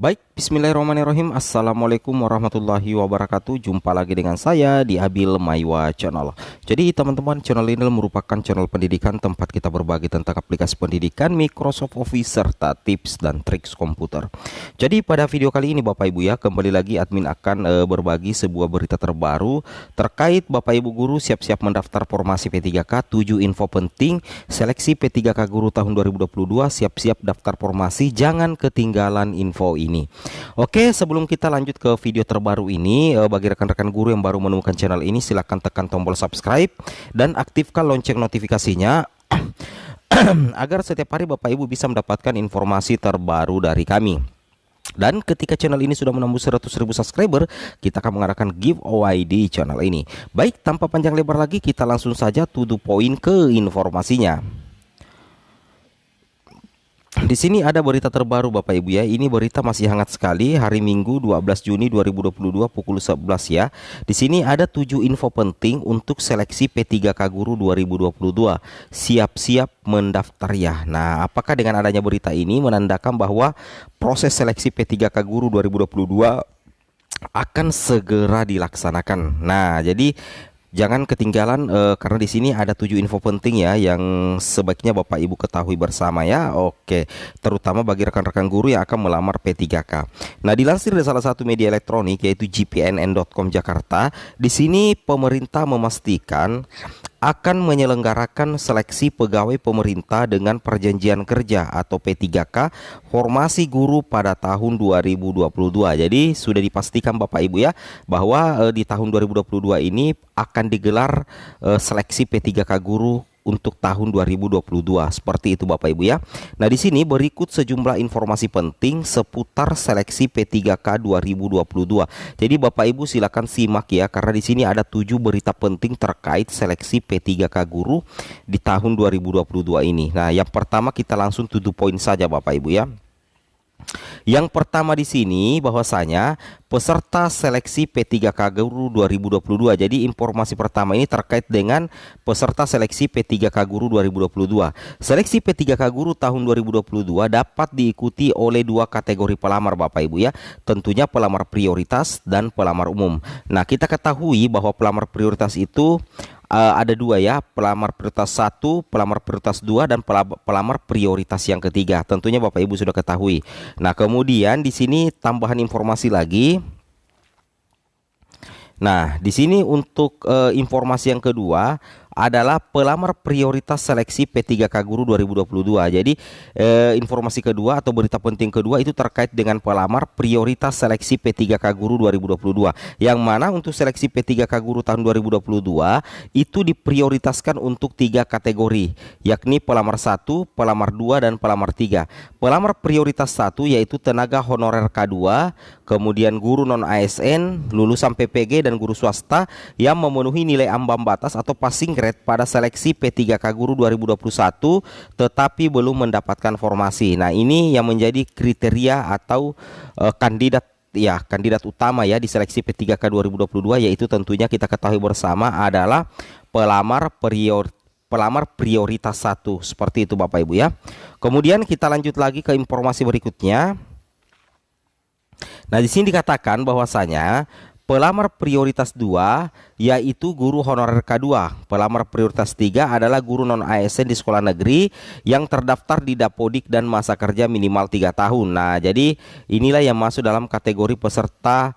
Baik, bismillahirrahmanirrahim. Assalamualaikum warahmatullahi wabarakatuh. Jumpa lagi dengan saya di Abil Maiwa Channel. Jadi teman-teman, channel ini merupakan channel pendidikan tempat kita berbagi tentang aplikasi pendidikan, Microsoft Office, serta tips dan triks komputer. Jadi pada video kali ini Bapak Ibu ya, kembali lagi admin akan berbagi sebuah berita terbaru terkait Bapak Ibu guru siap-siap mendaftar formasi P3K. 7 info penting seleksi P3K guru tahun 2022, siap-siap daftar formasi, jangan ketinggalan info ini. Oke, sebelum kita lanjut ke video terbaru ini, bagi rekan-rekan guru yang baru menemukan channel ini, silahkan tekan tombol subscribe dan aktifkan lonceng notifikasinya agar setiap hari Bapak Ibu bisa mendapatkan informasi terbaru dari kami. Dan ketika channel ini sudah menembus 100.000 subscriber, kita akan mengadakan giveaway di channel ini. Baik, tanpa panjang lebar lagi, kita langsung saja to the point ke informasinya. Di sini ada berita terbaru Bapak Ibu ya. Ini berita masih hangat sekali, hari Minggu 12 Juni 2022 pukul 11 ya. Di sini ada 7 info penting untuk seleksi P3K Guru 2022. Siap-siap mendaftar ya. Nah, apakah dengan adanya berita ini menandakan bahwa proses seleksi P3K Guru 2022 akan segera dilaksanakan? Nah, jadi jangan ketinggalan karena di sini ada 7 info penting ya yang sebaiknya Bapak Ibu ketahui bersama ya. Oke, terutama bagi rekan-rekan guru yang akan melamar P3K. Nah, dilansir dari salah satu media elektronik yaitu gpnn.com Jakarta, di sini pemerintah memastikan akan menyelenggarakan seleksi pegawai pemerintah dengan perjanjian kerja atau P3K formasi guru pada tahun 2022. Jadi sudah dipastikan Bapak Ibu ya bahwa di tahun 2022 ini akan digelar seleksi P3K guru untuk tahun 2022. Seperti itu Bapak Ibu ya. Nah, di sini berikut sejumlah informasi penting seputar seleksi P3K 2022. Jadi Bapak Ibu silakan simak ya, karena di sini ada 7 berita penting terkait seleksi P3K guru di tahun 2022 ini. Nah, yang pertama kita langsung to the point saja Bapak Ibu ya. Yang pertama di sini bahwasanya peserta seleksi P3K Guru 2022. Jadi informasi pertama ini terkait dengan peserta seleksi P3K Guru 2022. Seleksi P3K Guru tahun 2022 dapat diikuti oleh 2 kategori pelamar Bapak Ibu ya. Tentunya pelamar prioritas dan pelamar umum. Nah, kita ketahui bahwa pelamar prioritas itu ada 2 ya, pelamar prioritas 1, pelamar prioritas 2, dan pelamar prioritas yang ketiga. Tentunya Bapak Ibu sudah ketahui. Nah, kemudian di sini tambahan informasi lagi. Nah, di sini untuk informasi yang kedua adalah pelamar prioritas seleksi P3K Guru 2022. Jadi informasi kedua atau berita penting kedua itu terkait dengan pelamar prioritas seleksi P3K Guru 2022. Yang mana untuk seleksi P3K Guru tahun 2022 itu diprioritaskan untuk 3 kategori, yakni pelamar 1, pelamar 2, dan pelamar 3. Pelamar prioritas 1 yaitu tenaga honorer K2, kemudian guru non ASN, lulusan PPG, dan guru swasta yang memenuhi nilai ambang batas atau passing grade pada seleksi P3K Guru 2021 tetapi belum mendapatkan formasi. Nah, ini yang menjadi kriteria atau kandidat utama ya di seleksi P3K 2022, yaitu tentunya kita ketahui bersama adalah pelamar prioritas 1. Seperti itu Bapak Ibu ya. Kemudian kita lanjut lagi ke informasi berikutnya. Nah, di sini dikatakan bahwasanya pelamar prioritas 2 yaitu guru honorer K2. Pelamar prioritas 3 adalah guru non ASN di sekolah negeri yang terdaftar di Dapodik dan masa kerja minimal 3 tahun. Nah, jadi inilah yang masuk dalam kategori peserta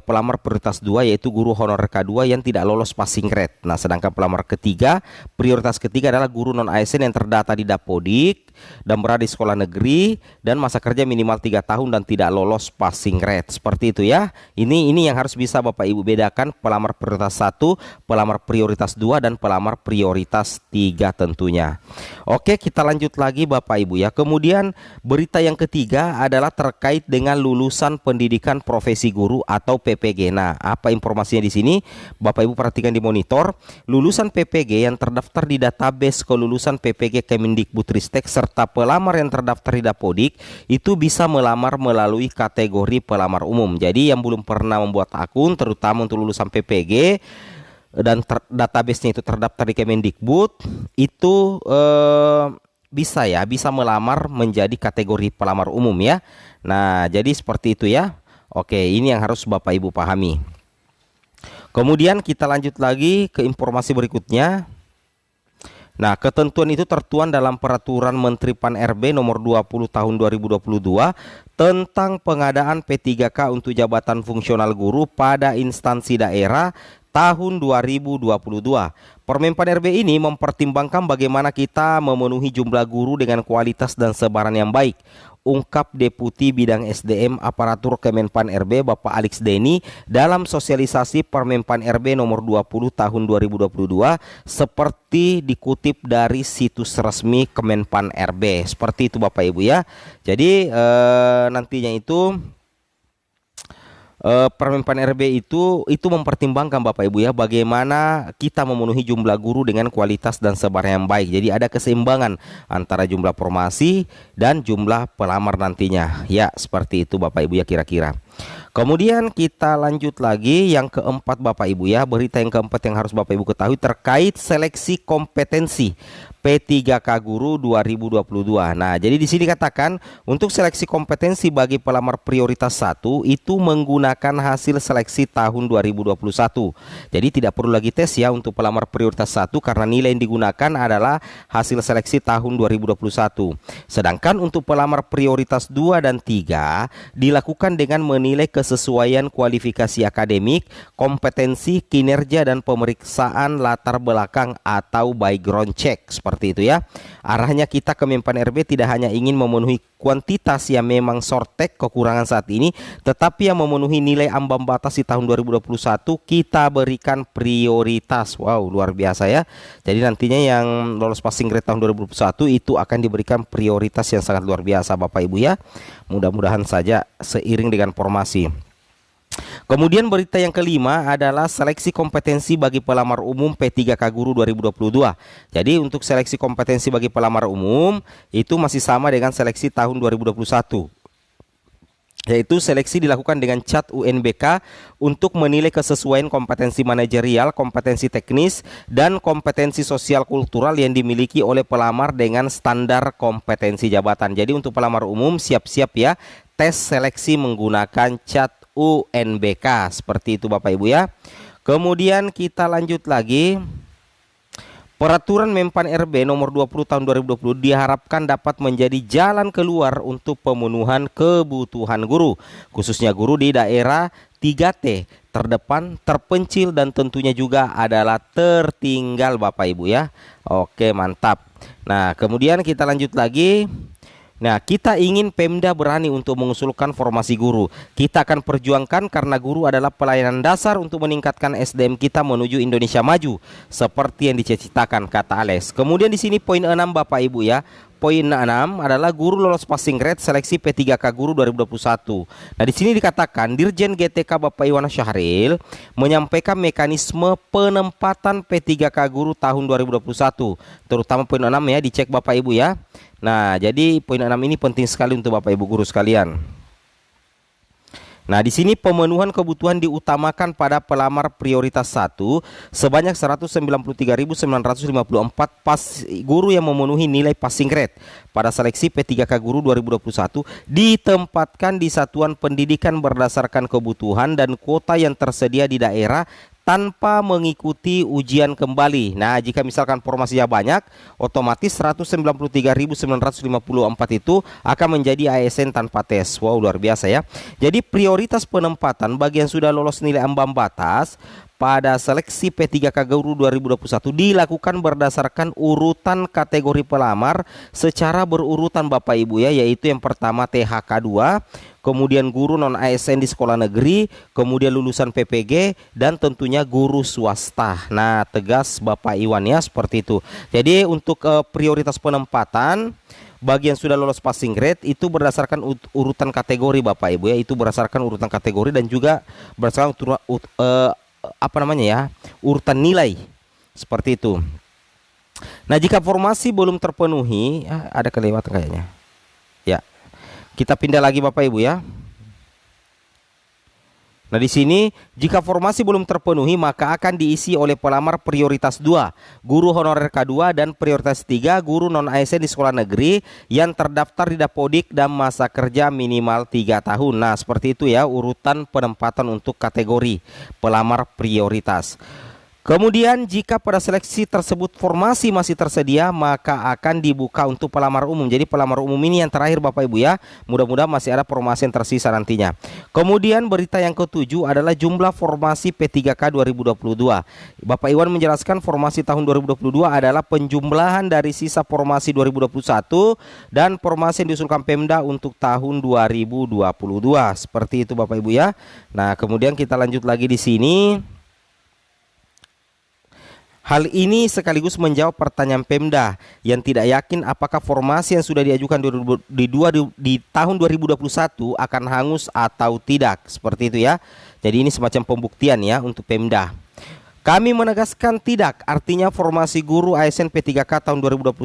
pelamar prioritas 2 yaitu guru honorer K2 yang tidak lolos passing grade. Nah, sedangkan pelamar ketiga, prioritas ketiga adalah guru non ASN yang terdata di Dapodik dan berada di sekolah negeri dan masa kerja minimal 3 tahun dan tidak lolos passing grade. Seperti itu ya. Ini yang harus bisa Bapak Ibu bedakan, pelamar prioritas 1, pelamar prioritas 2, dan pelamar prioritas 3 tentunya. Oke, kita lanjut lagi Bapak Ibu ya. Kemudian berita yang ketiga adalah terkait dengan lulusan pendidikan profesi guru atau PPG. Nah, apa informasinya di sini? Bapak Ibu perhatikan di monitor. Lulusan PPG yang terdaftar di database kelulusan PPG Kemendikbudristek serta pelamar yang terdaftar di Dapodik itu bisa melamar melalui kategori pelamar umum. Jadi yang belum pernah membuat akun, terutama untuk lulusan PPG dan database-nya itu terdaftar di Kemendikbud, itu bisa melamar menjadi kategori pelamar umum ya. Nah, jadi seperti itu ya. Oke, ini yang harus Bapak Ibu pahami. Kemudian kita lanjut lagi ke informasi berikutnya. Nah, ketentuan itu tertuang dalam Peraturan Menteri Pan-RB nomor 20 tahun 2022 tentang pengadaan P3K untuk jabatan fungsional guru pada instansi daerah tahun 2022. Permen Pan-RB ini mempertimbangkan bagaimana kita memenuhi jumlah guru dengan kualitas dan sebaran yang baik. Ungkap Deputi Bidang SDM Aparatur Kemenpan RB Bapak Alex Deni dalam sosialisasi Permen Pan-RB nomor 20 tahun 2022 seperti dikutip dari situs resmi Kemenpan RB. Seperti itu Bapak Ibu ya. Jadi nantinya itu Permen Pan-RB itu mempertimbangkan Bapak Ibu ya, bagaimana kita memenuhi jumlah guru dengan kualitas dan sebaran yang baik. Jadi ada keseimbangan antara jumlah formasi dan jumlah pelamar nantinya. Ya, seperti itu Bapak Ibu ya kira-kira. Kemudian kita lanjut lagi yang keempat Bapak Ibu ya. Berita yang keempat yang harus Bapak Ibu ketahui terkait seleksi kompetensi P3K Guru 2022. Nah, jadi di sini katakan untuk seleksi kompetensi bagi pelamar prioritas 1 itu menggunakan hasil seleksi tahun 2021. Jadi tidak perlu lagi tes ya untuk pelamar prioritas 1 karena nilai yang digunakan adalah hasil seleksi tahun 2021. Sedangkan untuk pelamar prioritas 2 dan 3 dilakukan dengan menilai kesesuaian kualifikasi akademik, kompetensi, kinerja dan pemeriksaan latar belakang atau background check. Seperti itu ya. Arahnya kita Kemenpan RB tidak hanya ingin memenuhi kuantitas yang memang sortek kekurangan saat ini, tetapi yang memenuhi nilai ambang batas di tahun 2021 kita berikan prioritas. Wow, luar biasa ya. Jadi nantinya yang lolos passing grade tahun 2021 itu akan diberikan prioritas yang sangat luar biasa Bapak Ibu ya. Mudah-mudahan saja seiring dengan formasi. Kemudian berita yang kelima adalah seleksi kompetensi bagi pelamar umum P3K Guru 2022. Jadi untuk seleksi kompetensi bagi pelamar umum itu masih sama dengan seleksi tahun 2021. Yaitu seleksi dilakukan dengan cat UNBK untuk menilai kesesuaian kompetensi manajerial, kompetensi teknis, dan kompetensi sosial kultural yang dimiliki oleh pelamar dengan standar kompetensi jabatan. Jadi untuk pelamar umum siap-siap ya tes seleksi menggunakan cat UNBK. Seperti itu Bapak Ibu ya. Kemudian kita lanjut lagi. Peraturan Menpan RB nomor 20 tahun 2020 diharapkan dapat menjadi jalan keluar untuk pemenuhan kebutuhan guru, khususnya guru di daerah 3T, terdepan, terpencil, dan tentunya juga adalah tertinggal Bapak Ibu ya. Oke, mantap. Nah, kemudian kita lanjut lagi. Nah, kita ingin Pemda berani untuk mengusulkan formasi guru. Kita akan perjuangkan karena guru adalah pelayanan dasar untuk meningkatkan SDM kita menuju Indonesia maju seperti yang dicita-citakan, kata Alex. Kemudian di sini poin 6 Bapak Ibu ya. Poin 6 adalah guru lolos passing grade seleksi P3K Guru 2021. Nah, di sini dikatakan Dirjen GTK Bapak Iwan Syahril menyampaikan mekanisme penempatan P3K Guru tahun 2021. Terutama poin 6 ya, dicek Bapak Ibu ya. Nah, jadi poin 6 ini penting sekali untuk Bapak Ibu guru sekalian. Nah, di sini pemenuhan kebutuhan diutamakan pada pelamar prioritas 1 sebanyak 193.954 guru yang memenuhi nilai passing grade pada seleksi P3K Guru 2021 ditempatkan di satuan pendidikan berdasarkan kebutuhan dan kuota yang tersedia di daerah tanpa mengikuti ujian kembali. Nah, jika misalkan formasinya banyak, otomatis 193.954 itu akan menjadi ASN tanpa tes. Wow, luar biasa ya. Jadi prioritas penempatan bagi yang sudah lolos nilai ambang batas pada seleksi P3K Guru 2021 dilakukan berdasarkan urutan kategori pelamar secara berurutan Bapak Ibu ya, yaitu yang pertama THK 2, kemudian guru non ASN di sekolah negeri, kemudian lulusan PPG, dan tentunya guru swasta. Nah, tegas Bapak Iwan ya, seperti itu. Jadi untuk prioritas penempatan bagi yang sudah lolos passing grade itu berdasarkan urutan kategori Bapak Ibu ya, itu berdasarkan urutan kategori dan juga berdasarkan urutan nilai, seperti itu. Nah, jika formasi belum terpenuhi, ada kelewatan kayaknya ya, kita pindah lagi Bapak Ibu ya. Nah, di sini jika formasi belum terpenuhi maka akan diisi oleh pelamar prioritas 2, guru honorer K2, dan prioritas 3, guru non ASN di sekolah negeri yang terdaftar di Dapodik dan masa kerja minimal 3 tahun. Nah, seperti itu ya urutan penempatan untuk kategori pelamar prioritas. Kemudian jika pada seleksi tersebut formasi masih tersedia maka akan dibuka untuk pelamar umum. Jadi pelamar umum ini yang terakhir Bapak Ibu ya. Mudah-mudahan masih ada formasi yang tersisa nantinya. Kemudian berita yang ketujuh adalah jumlah formasi P3K 2022. Bapak Iwan menjelaskan formasi tahun 2022 adalah penjumlahan dari sisa formasi 2021 dan formasi yang diusulkan Pemda untuk tahun 2022. Seperti itu Bapak Ibu ya. Nah, kemudian kita lanjut lagi di sini. Hal ini sekaligus menjawab pertanyaan Pemda yang tidak yakin apakah formasi yang sudah diajukan di tahun 2021 akan hangus atau tidak. Seperti itu ya. Jadi ini semacam pembuktian ya untuk Pemda. Kami menegaskan tidak, artinya formasi guru ASN P3K tahun 2021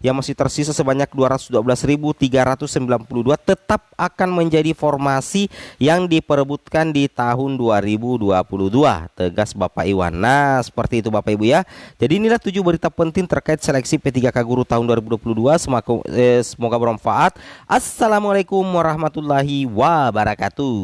yang masih tersisa sebanyak 212.392 tetap akan menjadi formasi yang diperebutkan di tahun 2022, tegas Bapak Iwan. Nah, seperti itu Bapak Ibu ya. Jadi inilah 7 berita penting terkait seleksi P3K guru tahun 2022. Semoga bermanfaat. Assalamualaikum warahmatullahi wabarakatuh.